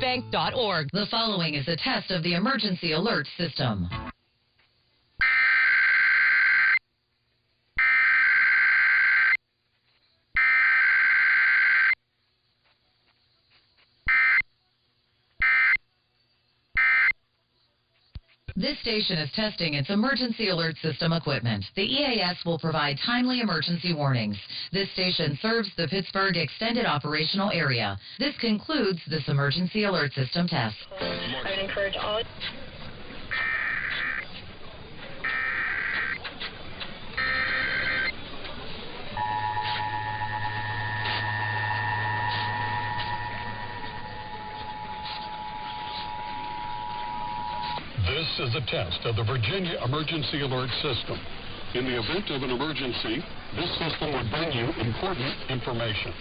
foodbank.org. The following is a test of the emergency alert system. This station is testing its emergency alert system equipment. The EAS will provide timely emergency warnings. This station serves the Pittsburgh Extended Operational Area. This concludes this emergency alert system test. I would encourage all... This is a test of the Virginia Emergency Alert System. In the event of an emergency, this system will bring you important information.